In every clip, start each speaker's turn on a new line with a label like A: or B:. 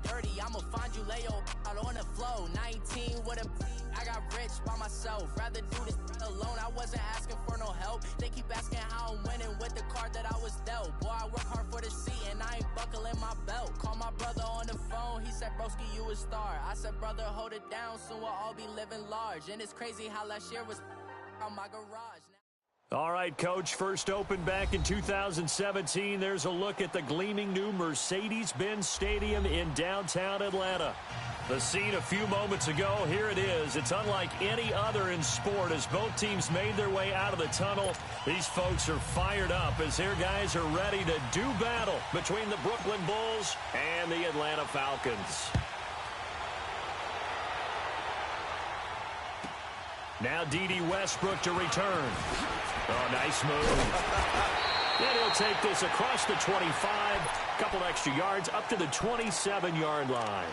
A: dirty, I'ma find you, lay your out on the floor. 19 with a, I got rich by myself. Rather do this alone, I wasn't asking for no help. They keep asking how I'm winning with the card that I was dealt. Boy, I work hard for the seat and I ain't buckling my belt. Call my brother on the phone, he said, broski, you a star. I said, brother, hold it down, soon we'll all be living large. And it's crazy how last year was on my garage.
B: All right, Coach, first opened back in 2017. There's a look at the gleaming new Mercedes-Benz Stadium in downtown Atlanta. The scene a few moments ago, here it is. It's unlike any other in sport as both teams made their way out of the tunnel. These folks are fired up as their guys are ready to do battle between the Brooklyn Bulls and the Atlanta Falcons. Now D.D. Westbrook to return. Oh, nice move. And he'll take this across the 25, couple extra yards up to the 27-yard line.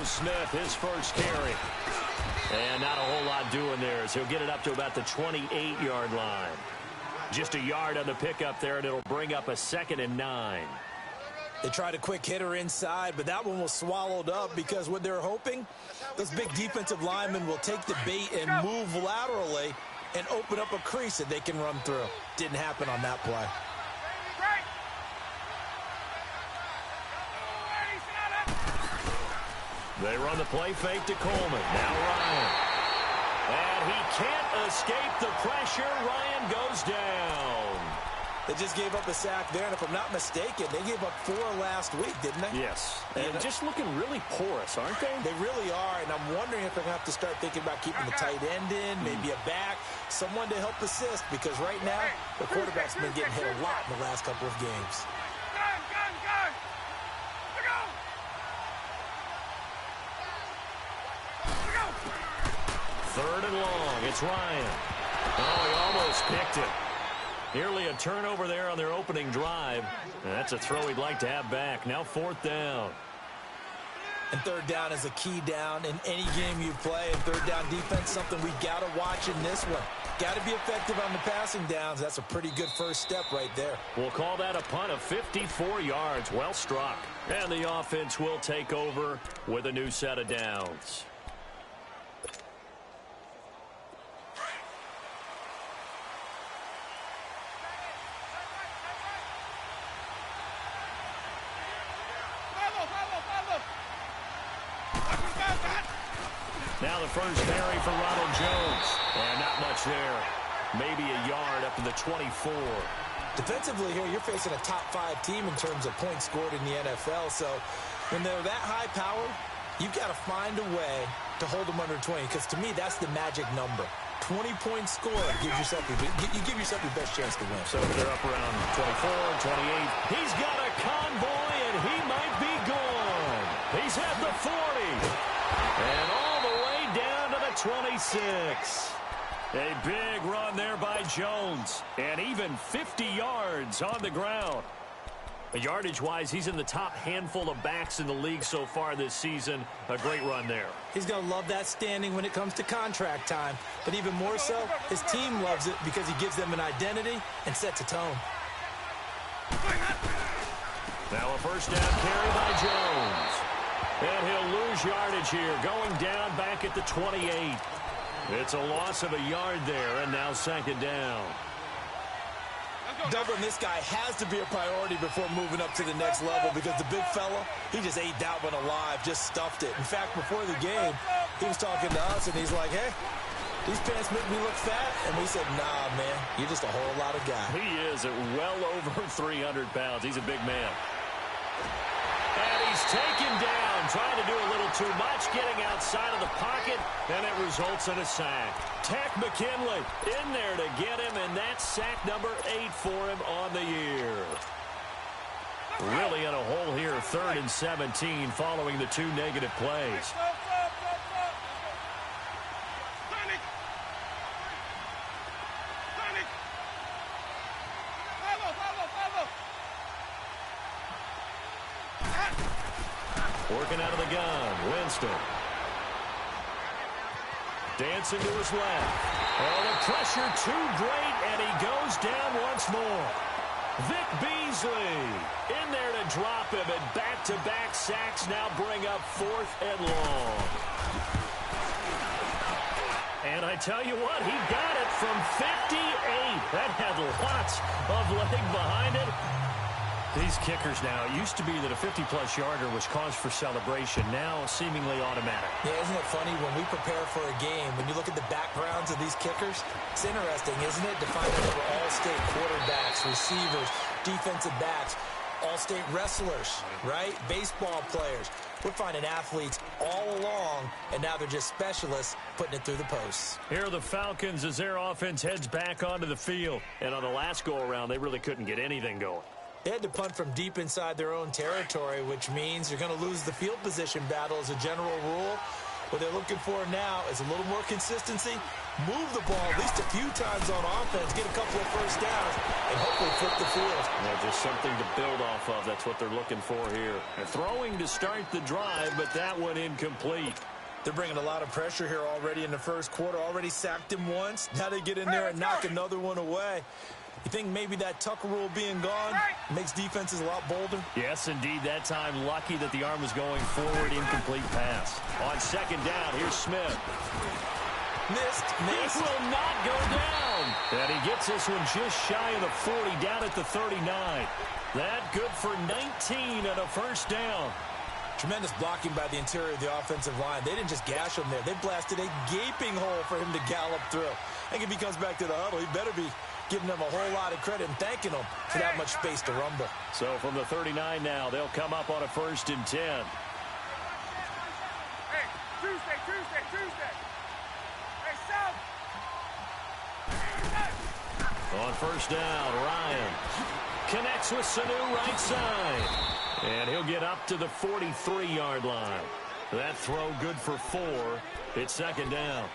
B: Smith, his first carry. And not a whole lot doing there as he'll get it up to about the 28-yard line. Just a yard on the pickup there, and it'll bring up a 2nd and 9.
C: They tried a quick hitter inside, but that one was swallowed up because what they're hoping, those big defensive linemen will take the bait and move laterally and open up a crease that they can run through. Didn't happen on that play.
B: They run the play fake to Coleman. Now Ryan. And he can't escape the pressure. Ryan goes down.
C: They just gave up a sack there, and if I'm not mistaken, they gave up 4 last week, didn't they?
B: Yes. And just looking really porous, aren't they?
C: They really are, and I'm wondering if they're going to have to start thinking about keeping the tight end in, maybe a back, someone to help assist, because right now, the quarterback's been getting hit a lot in the last couple of games.
B: Third and long. It's Ryan. Oh, he almost picked it. Nearly a turnover there on their opening drive. And that's a throw he'd like to have back. Now 4th down.
C: And 3rd down is a key down in any game you play. And 3rd down defense, something we've got to watch in this one. Got to be effective on the passing downs. That's a pretty good first step right there.
B: We'll call that a punt of 54 yards. Well struck. And the offense will take over with a new set of downs. Now the first carry for Ronald Jones. And not much there. Maybe a yard up to the 24.
C: Defensively here, you're facing a top 5 team in terms of points scored in the NFL. So when they're that high power, you've got to find a way to hold them under 20. Because to me, that's the magic number. 20-point score gives yourself you give yourself your best chance to win.
B: So they're up around 24, 28. He's got a convoy, and he might be gone. He's at the 40. And all the way down to the 26. A big run there by Jones. And even 50 yards on the ground. Yardage-wise, he's in the top handful of backs in the league so far this season. A great run there.
C: He's going to love that standing when it comes to contract time. But even more so, his team loves it because he gives them an identity and sets a tone.
B: Now a first down carry by Jones. And he'll lose yardage here, going down back at the 28. It's a loss of a yard there, and now 2nd down.
C: Doubling this guy has to be a priority before moving up to the next level because the big fella, he just ate that one alive, just stuffed it. In fact, before the game, he was talking to us, and he's like, hey, these pants make me look fat. And we said, nah, man, you're just a whole lot of guy.
B: He is at well over 300 pounds. He's a big man. And he's taken down, trying to do a little too much, getting outside of the pocket, and it results in a sack. Tech McKinley in there to get him, and that's sack number 8 for him on the year. Really in a hole here, 3rd and 17 following the 2 negative plays. Working out of the gun, Winston. Dancing to his left. Oh, the pressure too great, and he goes down once more. Vic Beasley in there to drop him, and back-to-back sacks now bring up 4th and long. And I tell you what, he got it from 58. That had lots of leg behind it. These kickers now, it used to be that a 50-plus yarder was cause for celebration. Now, seemingly automatic.
C: Yeah, isn't it funny when we prepare for a game, when you look at the backgrounds of these kickers, it's interesting, isn't it, to find out they're all-state quarterbacks, receivers, defensive backs, all-state wrestlers, right? Baseball players. We're finding athletes all along, and now they're just specialists putting it through the posts.
B: Here are the Falcons as their offense heads back onto the field. And on the last go-around, they really couldn't get anything going.
C: They had to punt from deep inside their own territory, which means you're going to lose the field position battle as a general rule. What they're looking for now is a little more consistency, move the ball at least a few times on offense, get a couple of first downs, and hopefully flip the field.
B: Yeah, just something to build off of. That's what they're looking for here. They're throwing to start the drive, but that one incomplete.
C: They're bringing a lot of pressure here already in the first quarter. Already sacked him once. Now they get in there and knock another one away. You think maybe that Tucker rule being gone makes defenses a lot bolder?
B: Yes, indeed. That time, lucky that the arm was going forward. Incomplete pass. On second down, here's Smith.
C: Missed.
B: This will not go down. And he gets this one just shy of the 40, down at the 39. That good for 19 and a first down.
C: Tremendous blocking by the interior of the offensive line. They didn't just gash him there. They blasted a gaping hole for him to gallop through. I think if he comes back to the huddle, he better be giving them a whole lot of credit and thanking them for that much space to rumble.
B: So from the 39 now, they'll come up on a 1st and 10.
D: Hey, Tuesday. Hey, South.
B: On 1st down, Ryan connects with Sanu right side. And he'll get up to the 43-yard line. That throw good for 4. It's 2nd down.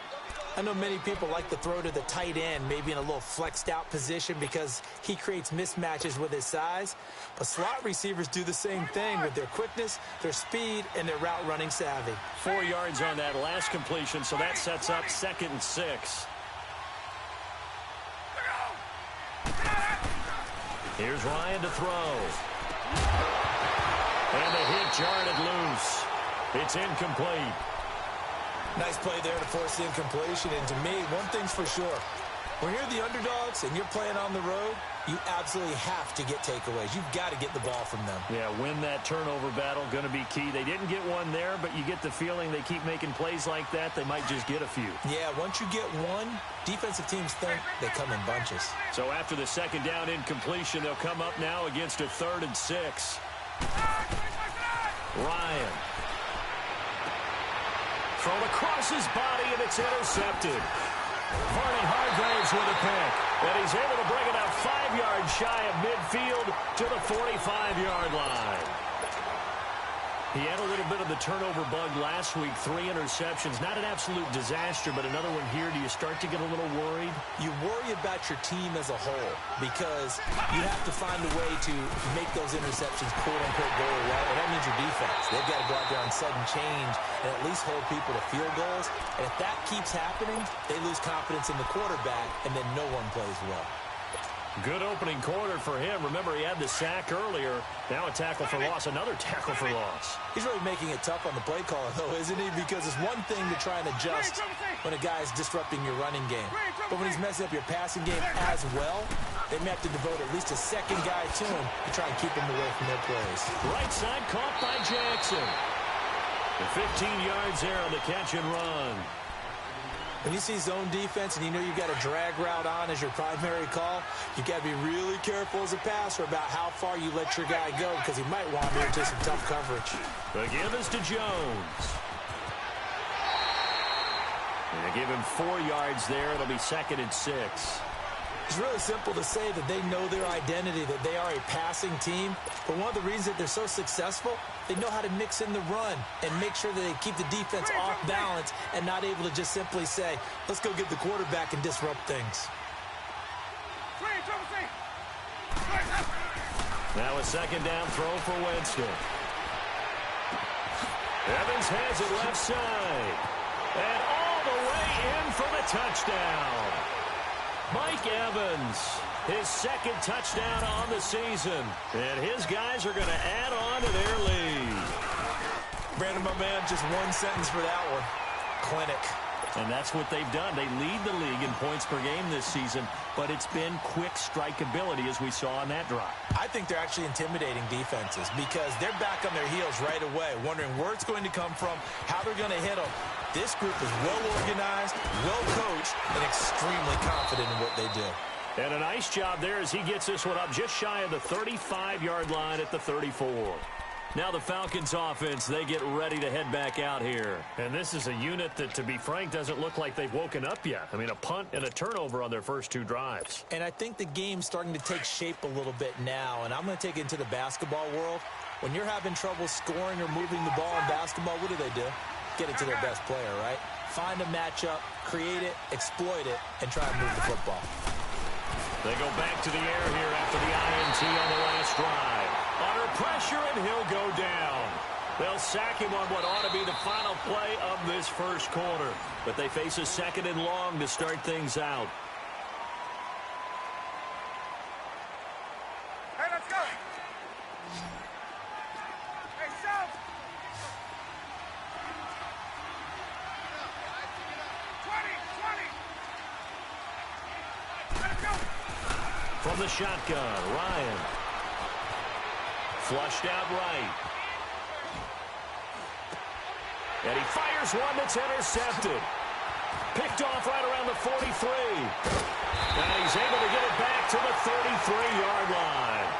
C: I know many people like to throw to the tight end, maybe in a little flexed out position because he creates mismatches with his size. But slot receivers do the same thing with their quickness, their speed, and their route running savvy.
B: 4 yards on that last completion, so that sets up 2nd and 6. Here's Ryan to throw. And the hit jarred it loose. It's incomplete.
C: Nice play there to force the incompletion. And to me, one thing's for sure. When you're the underdogs and you're playing on the road, you absolutely have to get takeaways. You've got to get the ball from them.
B: Yeah, win that turnover battle, going to be key. They didn't get one there, but you get the feeling they keep making plays like that, they might just get a few.
C: Yeah, once you get one, defensive teams think they come in bunches.
B: So after the 2nd down incompletion, they'll come up now against a 3rd and 6. Ryan. Thrown across his body, and it's intercepted. Vernon Hargraves with a pick. And he's able to bring it out 5 yards shy of midfield to the 45-yard line. He had a little bit of the turnover bug last week. 3 interceptions. Not an absolute disaster, but another one here. Do you start to get a little worried?
C: You worry about your team as a whole because you have to find a way to make those interceptions quote-unquote go away, and that means your defense. They've got to go out there on sudden change and at least hold people to field goals. And if that keeps happening, they lose confidence in the quarterback, and then no one plays well.
B: Good opening quarter for him. Remember, he had the sack earlier. Now a tackle for loss, another tackle for loss.
C: He's really making it tough on the play caller, though, isn't he? Because it's one thing to try and adjust when a guy is disrupting your running game. But when he's messing up your passing game as well, they may have to devote at least a second guy to him to try and keep him away from their plays.
B: Right side caught by Jackson. The 15 yards there on the catch and run.
C: When you see zone defense and you know you've got a drag route on as your primary call, you've got to be really careful as a passer about how far you let your guy go because he might wander into some tough coverage.
B: The give is to Jones. And they give him 4 yards there. It'll be 2nd and 6.
C: It's really simple to say that they know their identity, that they are a passing team. But one of the reasons that they're so successful, they know how to mix in the run and make sure that they keep the defense off balance and not able to just simply say, let's go get the quarterback and disrupt things.
B: Now a second down throw for Winston. Evans has it left side. And all the way in for the touchdown. Mike Evans, his second touchdown on the season. And his guys are going to add on to their lead.
C: Brandon, my man, just one sentence for that one. Clinic.
B: And that's what they've done. They lead the league in points per game this season, but it's been quick strikeability as we saw on that drive.
C: I think they're actually intimidating defenses because they're back on their heels right away, wondering where it's going to come from, how they're going to hit them. This group is well organized, well coached, and extremely confident in what they do.
B: And a nice job there as he gets this one up just shy of the 35-yard line at the 34. Now the Falcons offense, they get ready to head back out here. And this is a unit that, to be frank, doesn't look like they've woken up yet. I mean, a punt and a turnover on their first two drives.
C: And I think the game's starting to take shape a little bit now. And I'm going to take it into the basketball world. When you're having trouble scoring or moving the ball in basketball, what do? Get it to their best player, right? Find a matchup, create it, exploit it, and try and move the football.
B: They go back to the air here after the INT on the last drive. Under pressure, and he'll go down. They'll sack him on what ought to be the final play of this first quarter. But they face a second and long to start things out.
D: Hey, let's go. Hey, South. 20. Let's go.
B: From the shotgun, Ryan. Flushed out right. And he fires one that's intercepted. Picked off right around the 43. And he's able to get it back to the 33-yard line.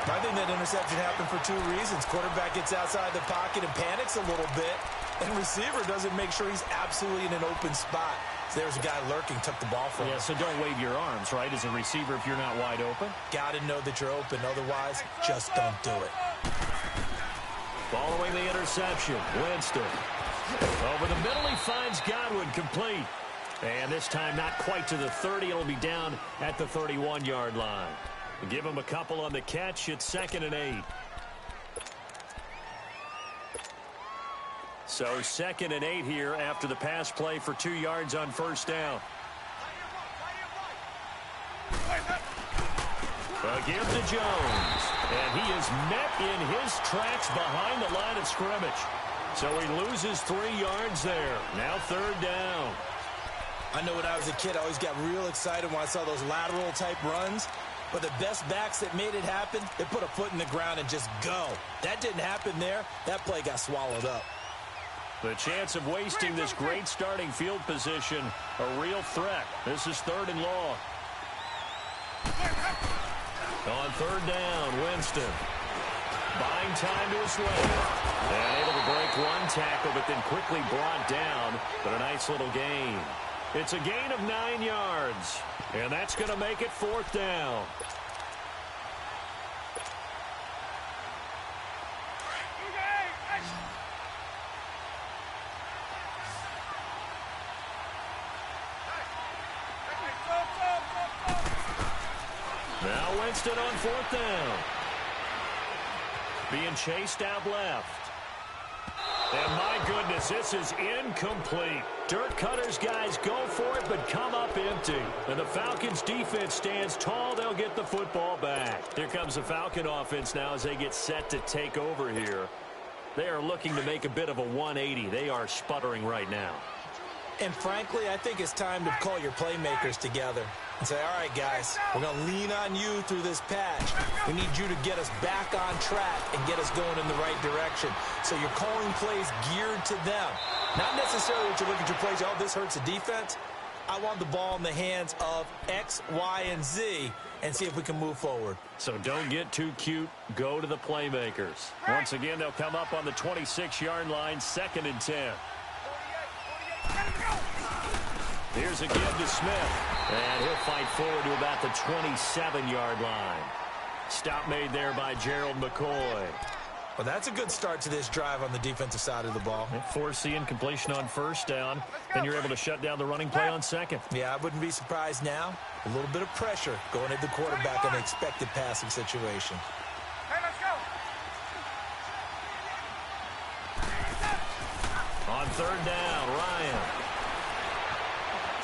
C: I think that interception happened for two reasons. Quarterback gets outside the pocket and panics a little bit. And receiver doesn't make sure he's absolutely in an open spot. So there's a guy lurking, took the ball from him.
B: Yeah, so don't wave your arms, right, as a receiver if you're not wide open.
C: Got to know that you're open. Otherwise, just don't do it.
B: Following the interception, Winston. Over the middle, he finds Godwin complete. And this time not quite to the 30. It'll be down at the 31-yard line. Give him a couple on the catch. It's 2nd and 8. So 2nd and 8 here after the pass play for 2 yards on first down. A give to Jones. And he is met in his tracks behind the line of scrimmage. So he loses 3 yards there. Now 3rd down.
C: I know when I was a kid, I always got real excited when I saw those lateral-type runs. But the best backs that made it happen, they put a foot in the ground and just go. That didn't happen there. That play got swallowed up.
B: The chance of wasting this great starting field position, a real threat. This is 3rd and long. On 3rd down, Winston. Buying time to his left. And able to break one tackle, but then quickly brought down. But a nice little gain. It's a gain of 9 yards. And that's going to make it 4th down. Now Winston on 4th down. Being chased out left. And my goodness, this is incomplete. Dirt Cutter's guys go for it, but come up empty. And the Falcons defense stands tall. They'll get the football back. Here comes the Falcon offense now as they get set to take over here. They are looking to make a bit of a 180. They are sputtering right now.
C: And frankly, I think it's time to call your playmakers together and say, all right, guys, we're going to lean on you through this patch. We need you to get us back on track and get us going in the right direction. So you're calling plays geared to them. Not necessarily that you look at your plays, oh, this hurts the defense. I want the ball in the hands of X, Y, and Z and see if we can move forward.
B: So don't get too cute. Go to the playmakers. Once again, they'll come up on the 26-yard line, 2nd and 10. Here's a give to Smith. And he'll fight forward to about the 27-yard line. Stop made there by Gerald McCoy.
C: Well, that's a good start to this drive on the defensive side of the ball.
B: Force the incompletion on first down, and you're able to shut down the running play on second.
C: Yeah, I wouldn't be surprised now. A little bit of pressure going at the quarterback in an expected passing situation.
D: Hey, let's go.
B: On third down, Ryan.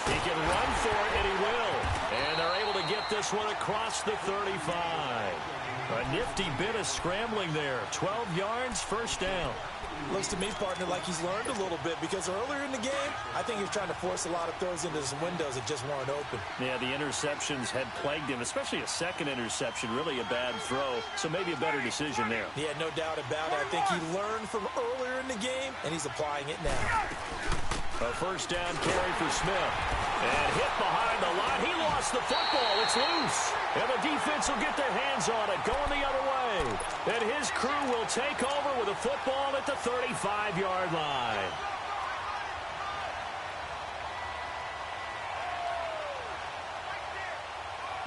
B: He can run for it, and he will. And they're able to get this one across the 35. A nifty bit of scrambling there. 12 yards, first down.
C: Looks to me, partner, like he's learned a little bit because earlier in the game, I think he was trying to force a lot of throws into some windows that just weren't open.
B: Yeah, the interceptions had plagued him, especially a second interception, really a bad throw. So maybe a better decision there.
C: Yeah, no doubt about it. I think he learned from earlier in the game, and he's applying it now.
B: A first down carry for Smith. And hit behind the line. He lost the football. It's loose. And the defense will get their hands on it, going the other way. And his crew will take over with a football at the 35-yard line.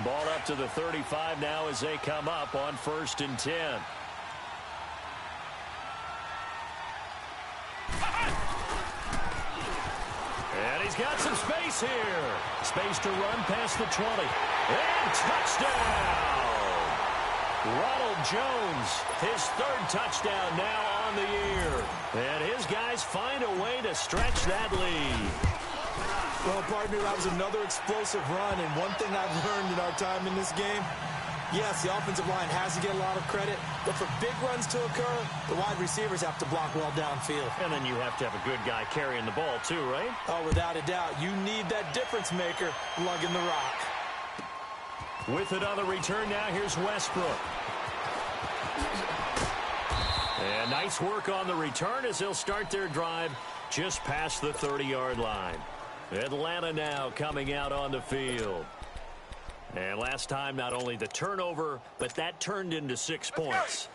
B: Ball up to the 35 now as they come up on 1st and 10. And he's got some space here. Space to run past the 20. And touchdown! Ronald Jones, his 3rd touchdown now on the year. And his guys find a way to stretch that lead.
C: Well, partner, that was another explosive run. And one thing I've learned in our time in this game, yes, the offensive line has to get a lot of credit, but for big runs to occur, the wide receivers have to block well downfield.
B: And then you have to have a good guy carrying the ball too, right?
C: Oh, without a doubt. You need that difference maker lugging the rock.
B: With it on the return now, here's Westbrook. And nice work on the return as they'll start their drive just past the 30-yard line. Atlanta now coming out on the field. And last time, not only the turnover, but that turned into 6 points.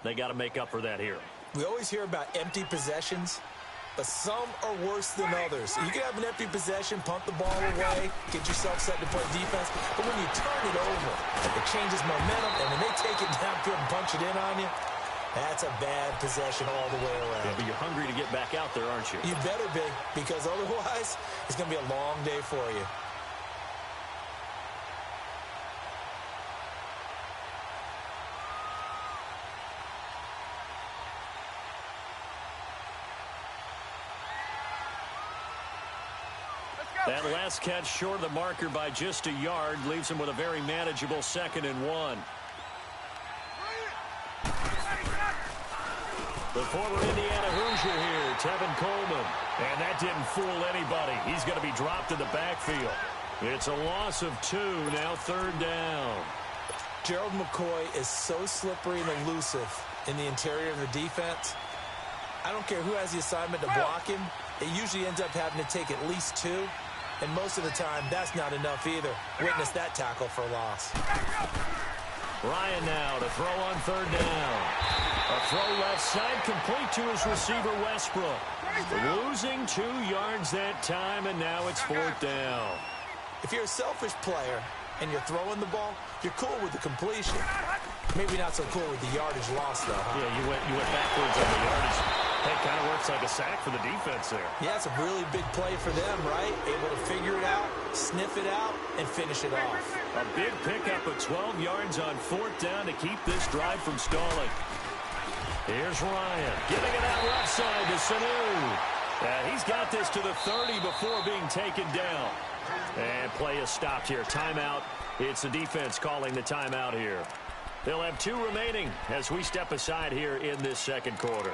B: They got to make up for that here.
C: We always hear about empty possessions, but some are worse than others. You can have an empty possession, punt the ball away, get yourself set to play defense, but when you turn it over, it changes momentum, and when they take it downfield and punch it in on you, that's a bad possession all the way around.
B: Yeah, but you're hungry to get back out there, aren't you?
C: You better be, because otherwise, it's going to be a long day for you.
B: That last catch short of the marker by just a yard leaves him with a very manageable 2nd and 1. The former Indiana Hoosier here, Tevin Coleman. And that didn't fool anybody. He's going to be dropped in the backfield. It's a loss of 2, now 3rd down.
C: Gerald McCoy is so slippery and elusive in the interior of the defense. I don't care who has the assignment to block him. It usually ends up having to take at least 2. And most of the time, that's not enough either. Witness that tackle for a loss.
B: Ryan now to throw on 3rd down. A throw left side complete to his receiver, Westbrook. Losing 2 yards that time, and now it's 4th down.
C: If you're a selfish player and you're throwing the ball, you're cool with the completion. Maybe not so cool with the yardage loss, though, huh?
B: Yeah, you went backwards on the yardage. That kind of works like a sack for the defense there.
C: Yeah, it's a really big play for them, right? Able to figure it out, sniff it out, and finish it off.
B: A big pickup of 12 yards on 4th down to keep this drive from stalling. Here's Ryan, giving it out left side to Sanu. He's got this to the 30 before being taken down. And play is stopped here. Timeout. It's the defense calling the timeout here. They'll have 2 remaining as we step aside here in this 2nd quarter.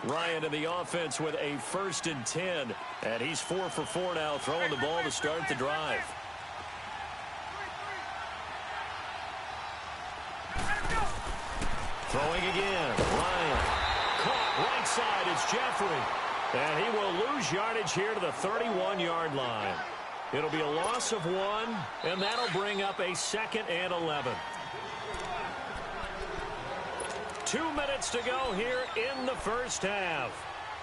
B: Ryan in the offense with a 1st and 10. And he's 4 for 4 now, throwing the ball to start the drive. Throwing again. Ryan. Caught right side. It's Jeffrey. And he will lose yardage here to the 31-yard line. It'll be a loss of 1, and that'll bring up a 2nd and 11. 2 minutes to go here in the first half.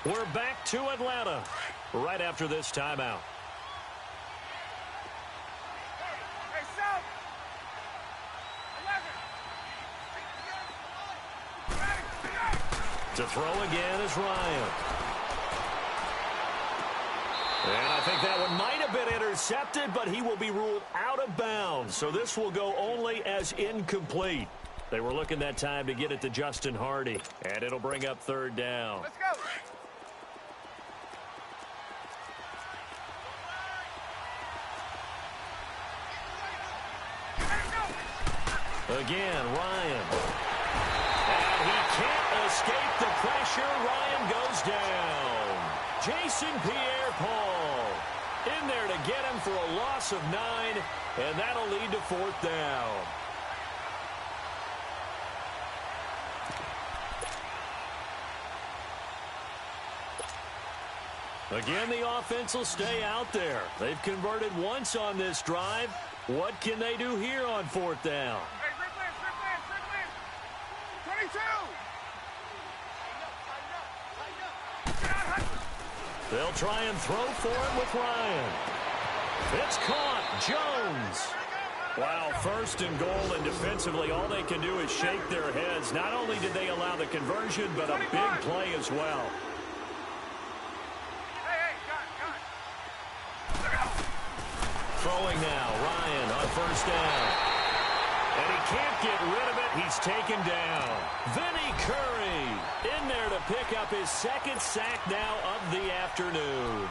B: We're back to Atlanta right after this timeout.
D: Hey, South!
B: To throw again is Ryan. And I think that one might have been intercepted, but he will be ruled out of bounds. So this will go only as incomplete. They were looking that time to get it to Justin Hardy. And it'll bring up third down.
D: Let's go.
B: Again, Ryan. And he can't escape the pressure. Ryan goes down. Jason Pierre-Paul in there to get him for a loss of 9, and that'll lead to fourth down. Again, the offense will stay out there. They've converted once on this drive. What can they do here on fourth down?
D: Hey, replay, 22.
B: They'll try and throw for him with Ryan. It's caught. Jones. Wow, first and goal, and defensively all they can do is shake their heads. Not only did they allow the conversion, but a big play as well. Throwing now, Ryan on first down. And he can't get rid of it. He's taken down. Vinny Curry in there to pick up his second sack now of the afternoon.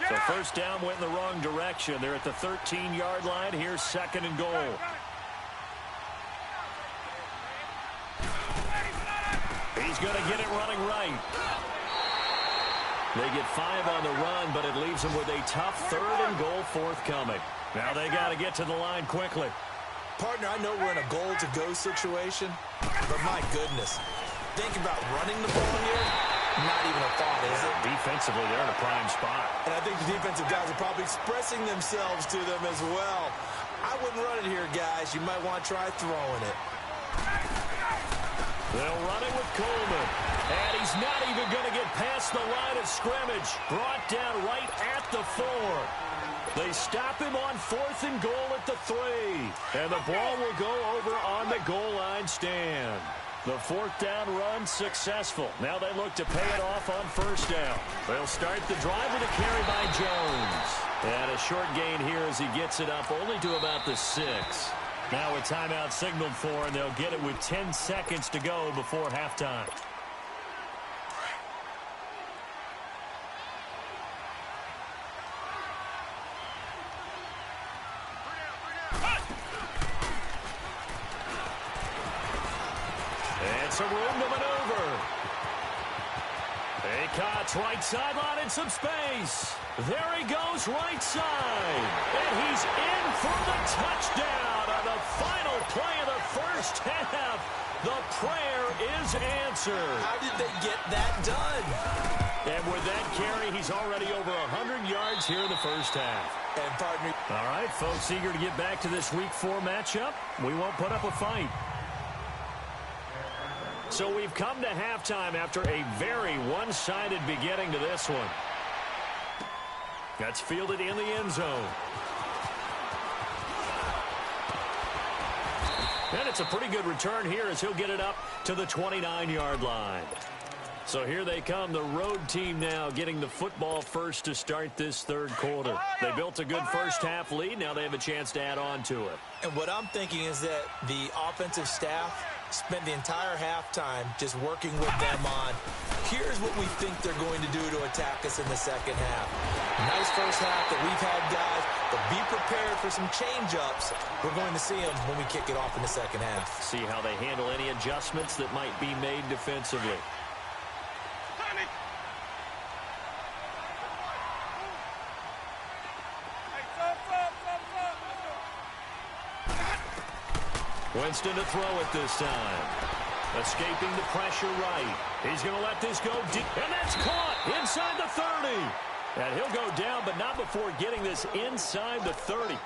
B: So first down went in the wrong direction. They're at the 13-yard line. Here's second and goal. He's going to get it running right. They get 5 on the run, but it leaves them with a tough third and goal forthcoming. Now they got to get to the line quickly.
C: Partner, I know we're in a goal-to-go situation, but my goodness. Think about running the ball here. Not even a thought, is it?
B: Defensively, they're in a prime spot.
C: And I think the defensive guys are probably expressing themselves to them as well. I wouldn't run it here, guys. You might want to try throwing it.
B: They'll run it with Coleman. And he's not even going to get past the line of scrimmage. Brought down right at the 4. They stop him on fourth and goal at the 3. And the ball will go over on the goal line stand. The fourth down run successful. Now they look to pay it off on first down. They'll start the drive with a carry by Jones. And a short gain here as he gets it up only to about the 6. Now a timeout signaled for, and they'll get it with 10 seconds to go before halftime. And some room to maneuver. Acott's right sideline and some space. There he goes right side. And he's in for the touchdown on the final play of the first half. The prayer is answered.
C: How did they get that done?
B: And with that carry, he's already over 100 yards here in the first half.
C: And partner.
B: All right, folks, eager to get back to this Week 4 matchup. We won't put up a fight. So we've come to halftime after a very one-sided beginning to this one. That's fielded in the end zone. And it's a pretty good return here as he'll get it up to the 29-yard line. So here they come, the road team now getting the football first to start this third quarter. They built a good first half lead. Now they have a chance to add on to it.
C: And what I'm thinking is that the offensive staff spent the entire halftime just working with them on, here's what we think they're going to do to attack us in the second half. Nice first half that we've had, guys, but be prepared for some change-ups. We're going to see them when we kick it off in the second half.
B: See how they handle any adjustments that might be made defensively. Winston to throw it this time. Escaping the pressure right. He's going to let this go deep. And that's caught inside the 30. And he'll go down, but not before getting this inside the 30.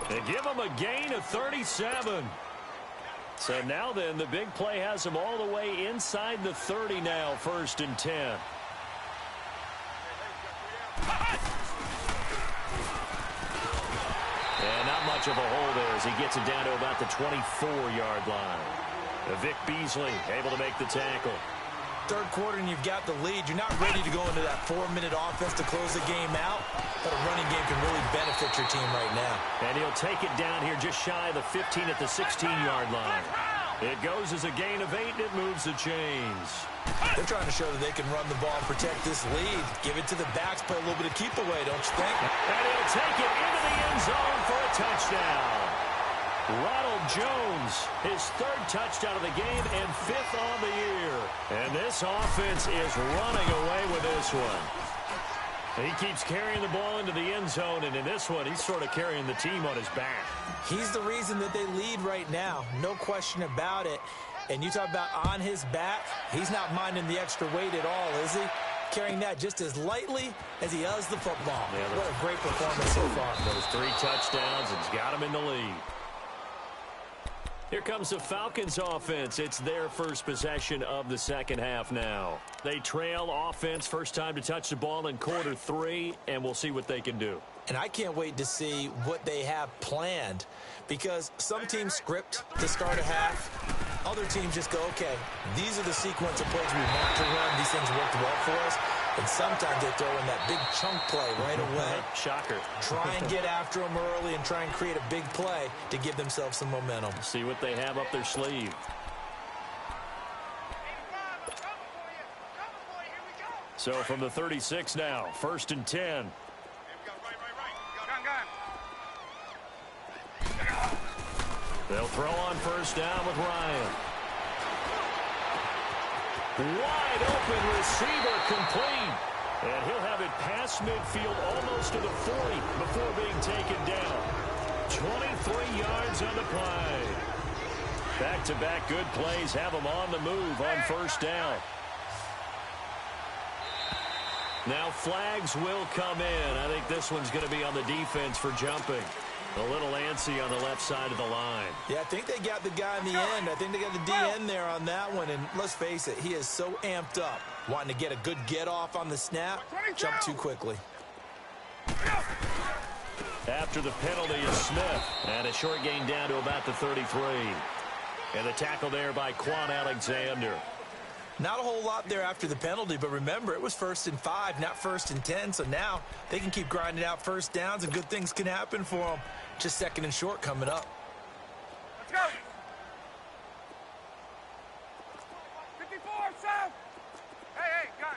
B: They give him a gain of 37. So now then, the big play has him all the way inside the 30 now, 1st and 10. And not much much of a hole there as he gets it down to about the 24-yard line. Vic Beasley able to make the tackle.
C: Third quarter and you've got the lead. You're not ready to go into that 4-minute offense to close the game out, but a running game can really benefit your team right now.
B: And he'll take it down here just shy of the 15 at the 16-yard line. It goes as a gain of 8, and it moves the chains.
C: They're trying to show that they can run the ball and protect this lead. Give it to the backs, play a little bit of keep away, don't you think?
B: And he'll take it into the end zone for a touchdown. Ronald Jones, his 3rd touchdown of the game and 5th on the year. And this offense is running away with this one. He keeps carrying the ball into the end zone, and in this one, he's sort of carrying the team on his back.
C: He's the reason that they lead right now, no question about it. And you talk about on his back, he's not minding the extra weight at all, is he? Carrying that just as lightly as he does the football. Yeah, what a great performance so far.
B: Those 3 touchdowns, it's got him in the lead. Here comes the Falcons offense. It's their first possession of the second half now. They trail offense, first time to touch the ball in quarter 3, and we'll see what they can do.
C: And I can't wait to see what they have planned, because some teams script to start a half. Other teams just go, okay, these are the sequence of plays we want to run. These things worked well for us. And sometimes they throw in that big chunk play right away.
B: Shocker.
C: Try and get after them early and try and create a big play to give themselves some momentum.
B: See what they have up their sleeve. So from the 36 now, 1st and 10. They'll throw on first down with Ryan. Wide open receiver complete. And he'll have it past midfield almost to the 40 before being taken down. 23 yards on the play. Back-to-back good plays have them on the move on first down. Now flags will come in. I think this one's going to be on the defense for jumping. A little antsy on the left side of the line.
C: Yeah, I think they got the guy in the end. I think they got the DN there on that one. And let's face it, he is so amped up, wanting to get a good get off on the snap, jump too quickly.
B: After the penalty is Smith. And a short gain down to about the 33. And the tackle there by Quan Alexander.
C: Not a whole lot there after the penalty, but remember, it was 1st and 5, not 1st and 10. So now they can keep grinding out first downs, and good things can happen for them. Just 2nd and short coming up.
D: Let's go. 54, South. Hey, gun.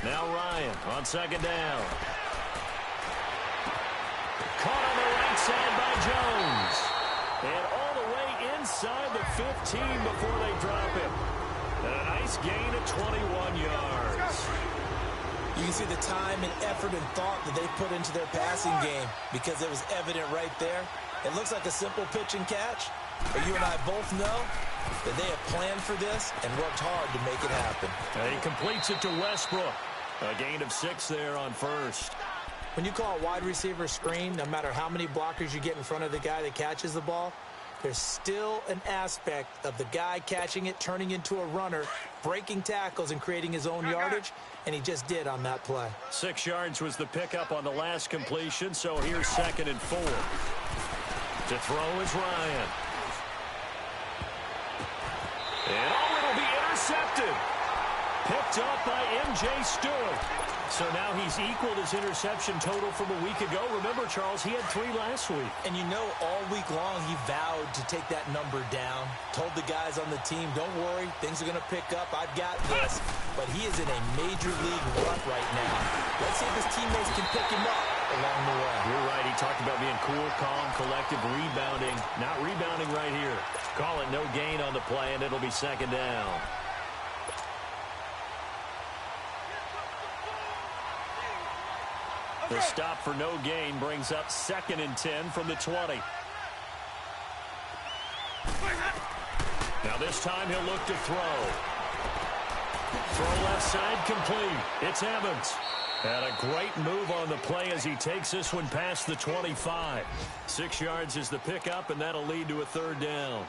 B: Now Ryan on 2nd down. Caught on the right side by Jones. And all the way inside the 15 before they drop him. And a nice gain of 21 yards.
C: You can see the time and effort and thought that they put into their passing game, because it was evident right there. It looks like a simple pitch and catch, but you and I both know that they have planned for this and worked hard to make it happen.
B: And he completes it to Westbrook. A gain of 6 there on first.
C: When you call a wide receiver screen, no matter how many blockers you get in front of the guy that catches the ball, there's still an aspect of the guy catching it, turning into a runner, breaking tackles and creating his own yardage, and he just did on that play.
B: 6 yards was the pickup on the last completion, so here's 2nd and 4. To throw is Ryan. And it'll be intercepted. Picked up by M.J. Stewart. So now he's equaled his interception total from a week ago. Remember, Charles, he had 3 last week.
C: And you know, all week long he vowed to take that number down. Told the guys on the team, don't worry, things are going to pick up. I've got this. But he is in a major league rut right now. Let's see if his teammates can pick him up along the way.
B: You're right. He talked about being cool, calm, collective, rebounding. Not rebounding right here. Call it no gain on the play, and it'll be 2nd down. The stop for no gain brings up 2nd and 10 from the 20. Now this time he'll look to throw. Throw left side complete. It's Evans. And a great move on the play as he takes this one past the 25. 6 yards is the pickup, and that'll lead to a 3rd down.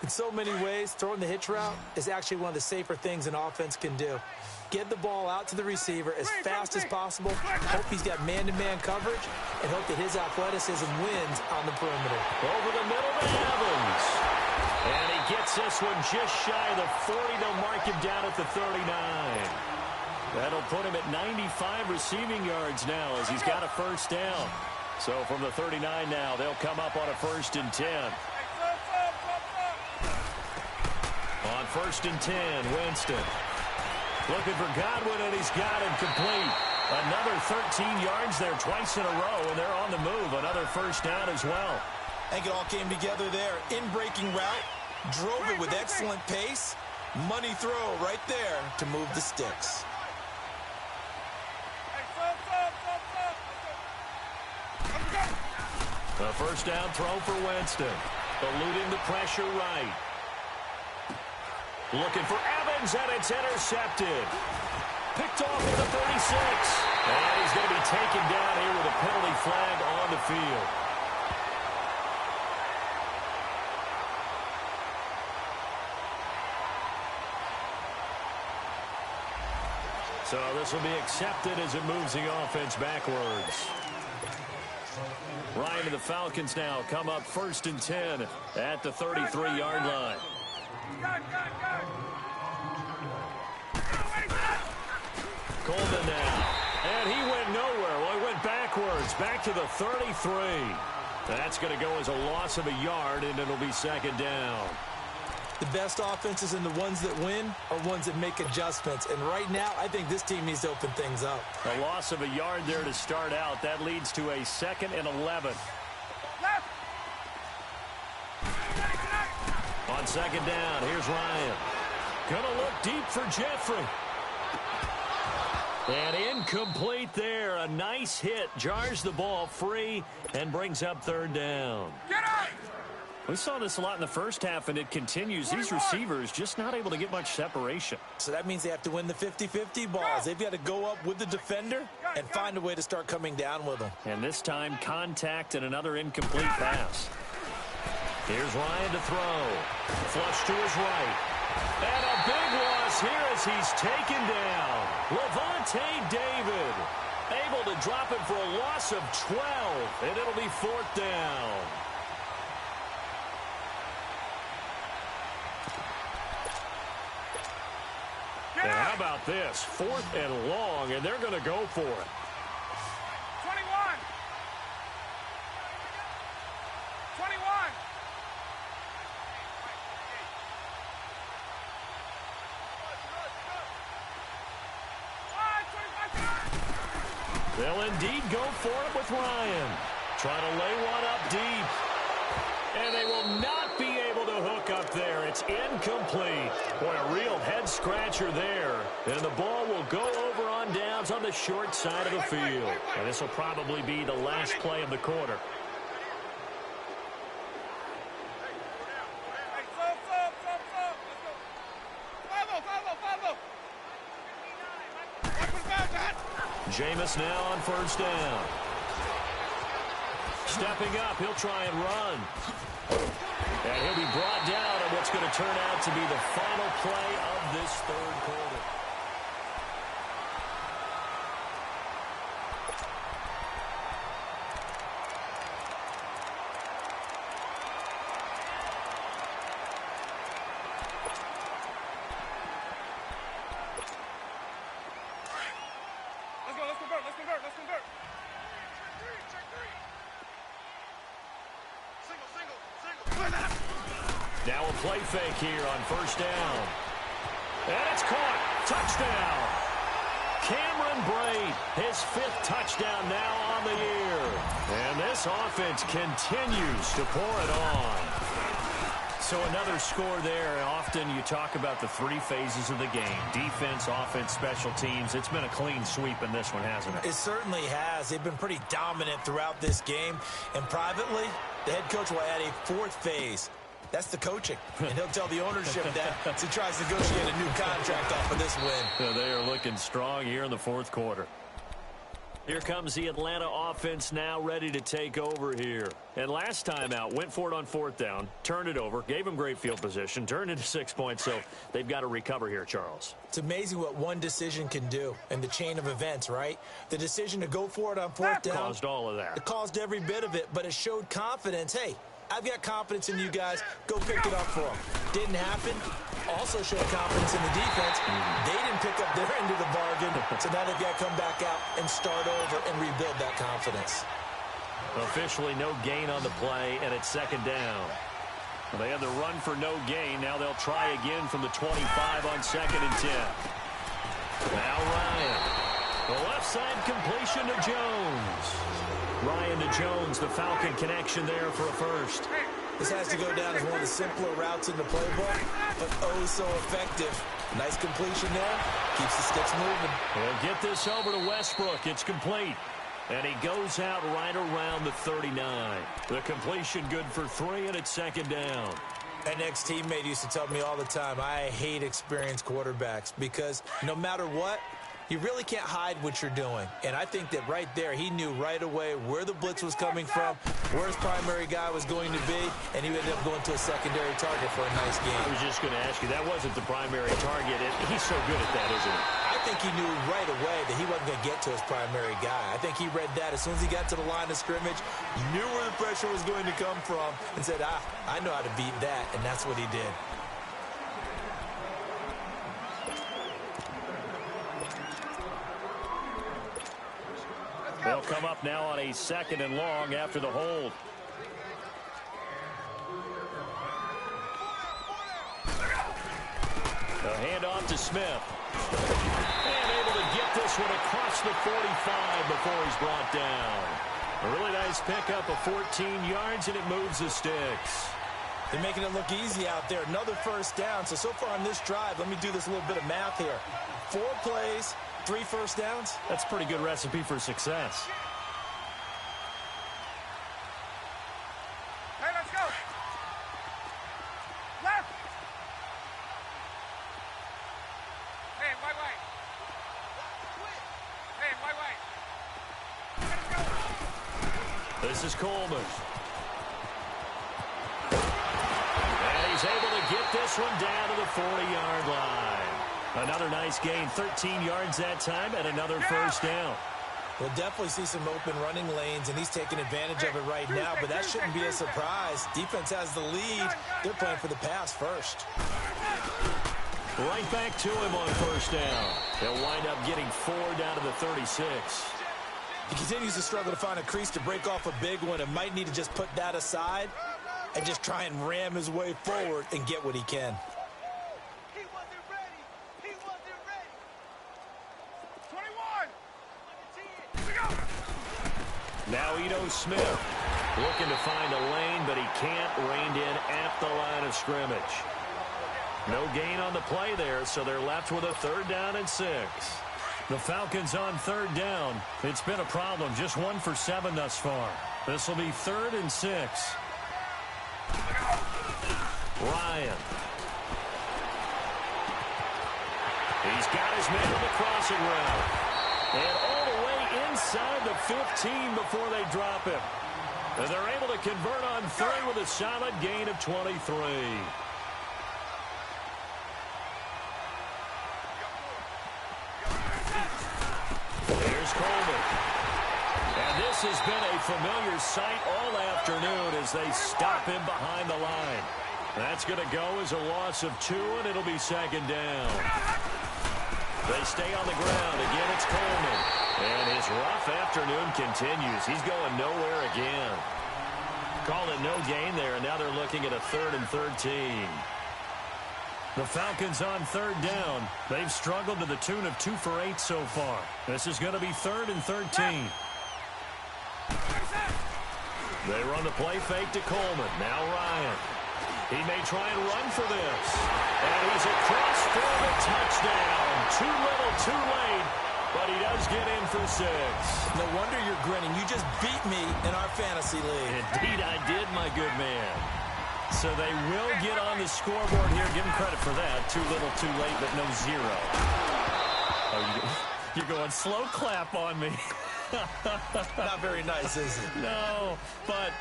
C: In so many ways, throwing the hitch route is actually one of the safer things an offense can do. Get the ball out to the receiver as fast as possible, hope he's got man-to-man coverage, and hope that his athleticism wins on the perimeter.
B: Over the middle to Evans. And he gets this one just shy of the 40. They'll mark him down at the 39. That'll put him at 95 receiving yards now as he's got a first down. So from the 39 now, they'll come up on a 1st and 10. On 1st and 10, Winston. Looking for Godwin, and he's got him complete. Another 13 yards there twice in a row, and they're on the move. Another first down as well.
C: I think it all came together there. In-breaking route, drove it with excellent pace. Money throw right there to move the sticks.
B: A first down throw for Winston. Eluding the pressure right. Looking for Evans, and it's intercepted. Picked off at the 36. And he's going to be taken down here with a penalty flag on the field. So this will be accepted as it moves the offense backwards. Ryan and the Falcons now come up 1st and 10 at the 33-yard line. Coleman now. And he went nowhere. Well, he went backwards. Back to the 33. That's going to go as a loss of a yard, and it'll be 2nd down.
C: The best offenses and the ones that win are ones that make adjustments. And right now, I think this team needs to open things up.
B: A loss of a yard there to start out. That leads to a 2nd and 11. On 2nd down, here's Ryan. Gonna look deep for Jeffrey. And incomplete there. A nice hit. Jars the ball free and brings up 3rd down.
D: Get up!
B: We saw this a lot in the first half, and it continues. These receivers just not able to get much separation.
C: So that means they have to win the 50-50 balls. They've got to go up with the defender and find a way to start coming down with them.
B: And this time, contact and another incomplete pass. Here's Ryan to throw. Flush to his right. And a big loss here as he's taken down. Levante David able to drop it for a loss of 12, and it'll be 4th down. And how about this? 4th and long, and they're going to go for it.
D: 21. 21.
B: They'll indeed go for it with Ryan. Trying to lay one up deep. And they will not be able to hook up there. It's incomplete. Boy, a real head-scratcher there. And the ball will go over on downs on the short side of the field. And this will probably be the last play of the quarter. Jameis now on 1st down. Stepping up, he'll try and run. And he'll be brought down on what's going to turn out to be the final play of this 3rd quarter.
D: Let's convert.
B: Now a play fake here on 1st down. And it's caught. Touchdown. Cameron Braid, his 5th touchdown now on the year. And this offense continues to pour it on. So another score there. Often you talk about the 3 phases of the game. Defense, offense, special teams. It's been a clean sweep in this one, hasn't it?
C: It certainly has. They've been pretty dominant throughout this game. And privately, the head coach will add a 4th phase. That's the coaching. And he'll tell the ownership that as he tries to negotiate a new contract off of this win.
B: So they are looking strong here in the 4th quarter. Here comes the Atlanta offense now ready to take over here. And last time out, went for it on 4th down, turned it over, gave them great field position, turned into 6 points, so they've got to recover here, Charles.
C: It's amazing what one decision can do in the chain of events, right? The decision to go for it on 4th down.
B: Caused all of that.
C: It caused every bit of it, but it showed confidence. Hey, I've got confidence in you guys. Go pick it up for them. Didn't happen. Also showed confidence in the defense. They didn't pick up their end of the bargain, so now they've got to come back out and start over and rebuild that confidence.
B: Officially no gain on the play, and it's 2nd down. They had the run for no gain. Now they'll try again from the 25 on 2nd and 10. Now Ryan. The left side completion to Jones. Ryan to Jones, the Falcon connection there for a first.
C: This has to go down as one of the simpler routes in the playbook, but oh so effective. Nice completion there. Keeps the sticks moving.
B: We'll get this over to Westbrook. It's complete. And he goes out right around the 39. The completion good for 3, and it's 2nd down.
C: An ex-teammate used to tell me all the time, I hate experienced quarterbacks because no matter what, you really can't hide what you're doing. And I think that right there, he knew right away where the blitz was coming from, where his primary guy was going to be, and he ended up going to a secondary target for a nice game.
B: I was just going to ask you, that wasn't the primary target. He's so good at that, isn't he?
C: I think he knew right away that he wasn't going to get to his primary guy. I think he read that as soon as he got to the line of scrimmage, knew where the pressure was going to come from, and said, I know how to beat that, and that's what he did.
B: They'll come up now on a 2nd and long after the hold. A handoff to Smith. And able to get this one across the 45 before he's brought down. A really nice pickup of 14 yards, and it moves the sticks.
C: They're making it look easy out there. Another 1st down. So far on this drive, let me do this little bit of math here. 4 plays, 3 1st downs.
B: That's a pretty good recipe for success.
D: Hey, let's go. Left. Hey, my way. Hey, my way. Let's go.
B: This is Coleman. And he's able to get this one down to the 40-yard line. Another nice gain, 13 yards that time, and another 1st down.
C: We'll definitely see some open running lanes, and he's taking advantage of it right now, but that shouldn't be a surprise. Defense has the lead. They're playing for the pass first.
B: Right back to him on 1st down. They'll wind up getting 4 down to the 36.
C: He continues to struggle to find a crease to break off a big one and might need to just put that aside and just try and ram his way forward and get what he can.
D: He wasn't ready. He wasn't ready. 21. Here we go.
B: Now Ito Smith looking to find a lane, but he can't. Reined in at the line of scrimmage. No gain on the play there, so they're left with a 3rd down and 6. The Falcons on 3rd down. It's been a problem. Just 1 for 7 thus far. This will be 3rd and 6. Ryan. He's got his man on the crossing route. And all the way inside the 15 before they drop him. And they're able to convert on 3rd with a solid gain of 23. Here's Coleman. And this has been a familiar sight all afternoon as they stop him behind the line. That's going to go as a loss of 2, and it'll be 2nd down. They stay on the ground. Again, it's Coleman. And his rough afternoon continues. He's going nowhere again. Call it no gain there, and now they're looking at a 3rd and 13. The Falcons on 3rd down. They've struggled to the tune of 2 for 8 so far. This is going to be 3rd and 13. They run the play fake to Coleman. Now Ryan. He may try and run for this. And he's across for the touchdown. Too little, too late. But he does get in for 6.
C: No wonder you're grinning. You just beat me in our fantasy league.
B: Indeed I did, my good man. So they will get on the scoreboard here. Give him credit for that. Too little, too late, but no 0. Oh, you're going slow clap on me.
C: Not very nice, is it?
B: No, but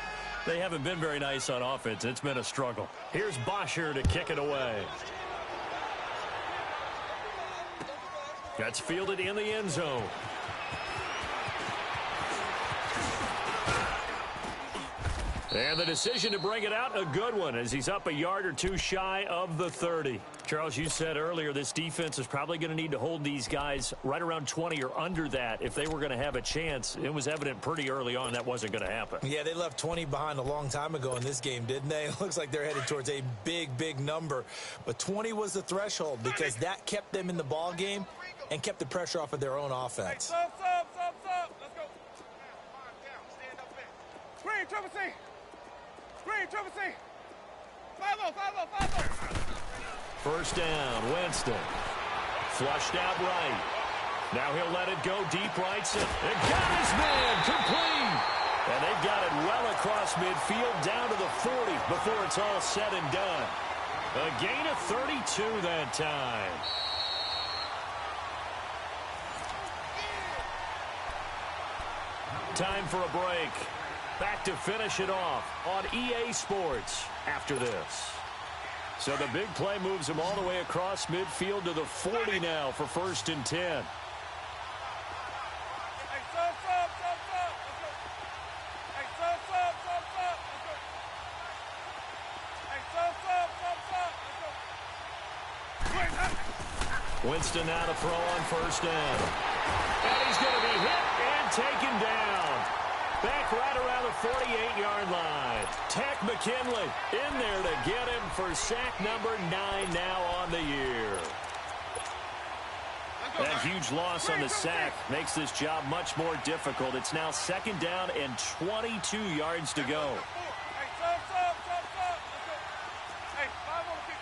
B: they haven't been very nice on offense. It's been a struggle. Here's Bosher to kick it away. That's fielded in the end zone. And the decision to bring it out, a good one, as he's up a yard or two shy of the 30. Charles, you said earlier this defense is probably going to need to hold these guys right around 20 or under that if they were going to have a chance. It was evident pretty early on that wasn't going to happen.
C: Yeah, they left 20 behind a long time ago in this game, didn't they? It looks like they're headed towards a big, big number. But 20 was the threshold because that kept them in the ball game and kept the pressure off of their own offense.
D: Hey, sub. Let's go. Stand up there. Green, triple C. Green, triple C. 5-0.
B: First down, Winston. Flushed out right. Now he'll let it go deep right. And got his man complete. And they've got it well across midfield down to the 40 before it's all said and done. A gain of 32 that time. Time for a break. Back to finish it off on EA Sports after this. So the big play moves him all the way across midfield to the 40 now for 1st and 10.
D: Hey, sub. Let's go. Hey, sub. Let's go. Hey, sub. Let's go.
B: Winston now to throw on 1st down. And he's going to be hit and taken down. Back right around the 48-yard line. Tech McKinley in there to get him for sack number 9 now on the year. That huge loss on the sack makes this job much more difficult. It's now 2nd down and 22 yards to go.
D: Hey, sub. Let's go. Hey, 5 on the kick.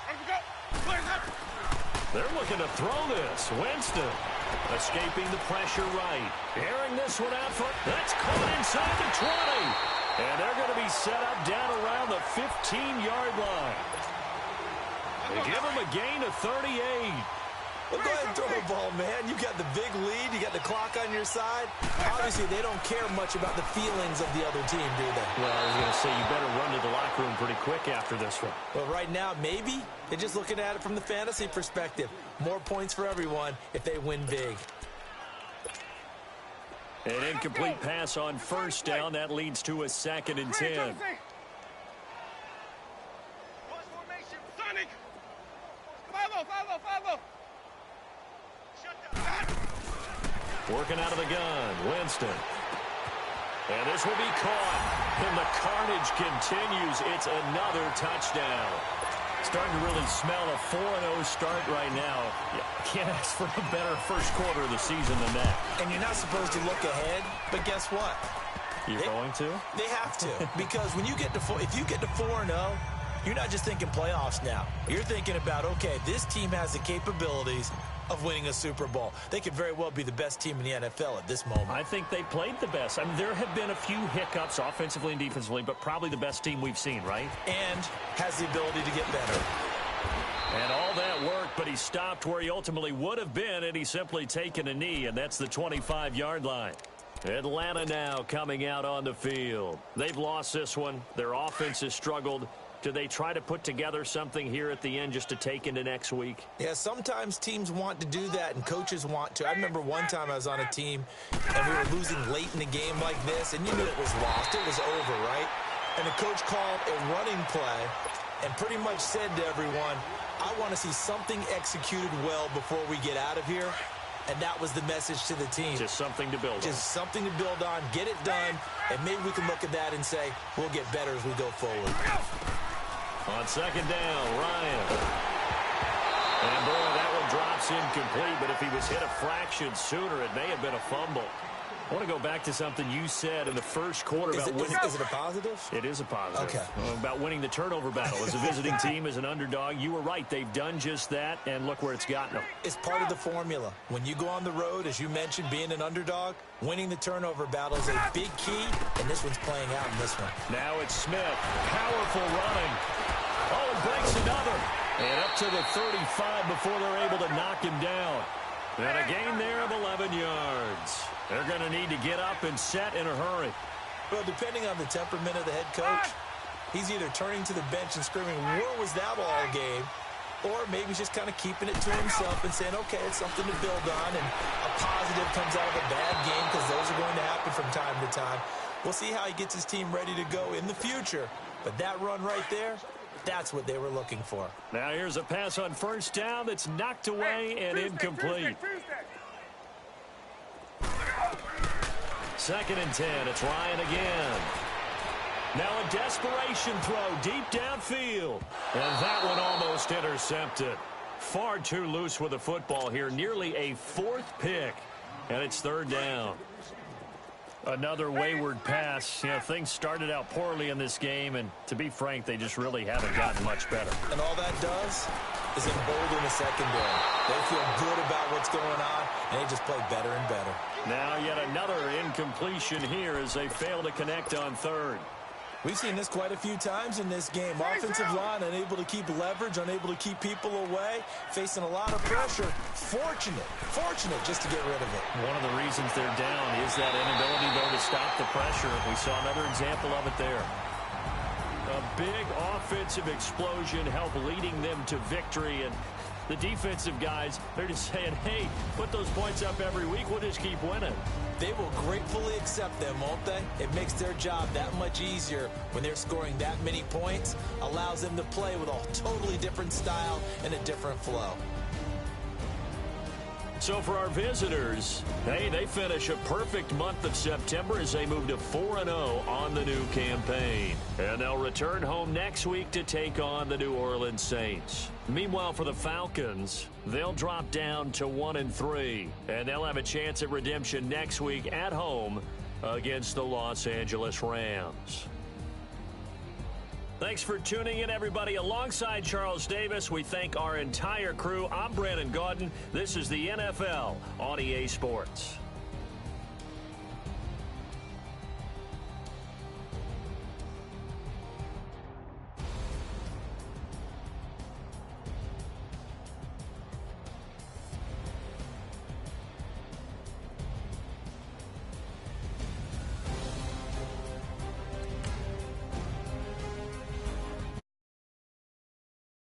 D: Let's go. Play that.
B: They're looking to throw this. Winston escaping the pressure right. Airing this one out front. That's caught inside the 20. And they're going to be set up down around the 15-yard line. They give him a gain of 38.
C: Well, go ahead and throw the ball, man. You got the big lead. You got the clock on your side. Obviously, they don't care much about the feelings of the other team, do they?
B: Well, I was going to say you better run to the locker room pretty quick after this one.
C: Well, right now, maybe. They're just looking at it from the fantasy perspective. More points for everyone if they win big.
B: An incomplete pass on 1st down. That leads to a 2nd and 10.
D: Sonic. 5-0.
B: Working out of the gun, Winston. And this will be caught. And the carnage continues. It's another touchdown. Starting to really smell a 4-0 start right now. You can't ask for a better first quarter of the season than that.
C: And you're not supposed to look ahead, but guess what?
B: You're going to?
C: They have to. Because when you get to if you get to 4-0, you're not just thinking playoffs now. You're thinking about, okay, this team has the capabilities of winning a Super Bowl. They could very well be the best team in the NFL at this moment.
B: I think they played the best. I mean, there have been a few hiccups offensively and defensively, but probably the best team we've seen, right?
C: And has the ability to get better.
B: And all that work, but he stopped where he ultimately would have been, and he's simply taken a knee, and that's the 25-yard line. Atlanta now coming out on the field. They've lost this one. Their offense has struggled. Do they try to put together something here at the end just to take into next week?
C: Yeah, sometimes teams want to do that, and coaches want to. I remember one time I was on a team, and we were losing late in the game like this, and you knew it was lost. It was over, right? And the coach called a running play and pretty much said to everyone, I want to see something executed well before we get out of here. And that was the message to the team.
B: Just something to build on.
C: Just something to build on, get it done, and maybe we can look at that and say, we'll get better as we go forward.
B: On 2nd down, Ryan. And boy, that one drops incomplete, but if he was hit a fraction sooner, it may have been a fumble. I want to go back to something you said in the first quarter about winning.
C: Is it a positive?
B: It is a positive.
C: Okay.
B: About winning the turnover battle. As a visiting team, as an underdog, you were right. They've done just that, and look where it's gotten them.
C: It's part of the formula. When you go on the road, as you mentioned, being an underdog, winning the turnover battle is a big key, and this one's playing out in this one.
B: Now it's Smith. Powerful running. Oh, and breaks another. And up to the 35 before they're able to knock him down. And a gain there of 11 yards. They're going to need to get up and set in a hurry.
C: Well, depending on the temperament of the head coach, he's either turning to the bench and screaming, "Where was that all game?" Or maybe he's just kind of keeping it to himself and saying, okay, it's something to build on, and a positive comes out of a bad game, because those are going to happen from time to time. We'll see how he gets his team ready to go in the future. But that run right there, that's what they were looking for.
B: Now here's a pass on first down that's knocked away and incomplete. Second and 10. It's Ryan again. Now a desperation throw deep downfield. And that one almost intercepted. Far too loose with the football here. Nearly a fourth pick. And it's third down. Another wayward pass. You know, things started out poorly in this game, and to be frank, they just really haven't gotten much better.
C: And all that does is embolden the secondary. They feel good about what's going on, and they just play better and better.
B: Now yet another incompletion here as they fail to connect on third.
C: We've seen this quite a few times in this game. Offensive line unable to keep leverage, unable to keep people away, facing a lot of pressure. Fortunate just to get rid of it.
B: One of the reasons they're down is that inability, though, to stop the pressure. We saw another example of it there. A big offensive explosion helped leading them to victory, and the defensive guys, they're just saying, hey, put those points up every week, we'll just keep winning.
C: They will gratefully accept them, won't they? It makes their job that much easier when they're scoring that many points, allows them to play with a totally different style and a different flow.
B: So for our visitors, hey, they finish a perfect month of September as they move to 4-0 on the new campaign. And they'll return home next week to take on the New Orleans Saints. Meanwhile, for the Falcons, they'll drop down to 1-3. And they'll have a chance at redemption next week at home against the Los Angeles Rams. Thanks for tuning in, everybody. Alongside Charles Davis, we thank our entire crew. I'm Brandon Gaudin. This is the NFL on EA Sports.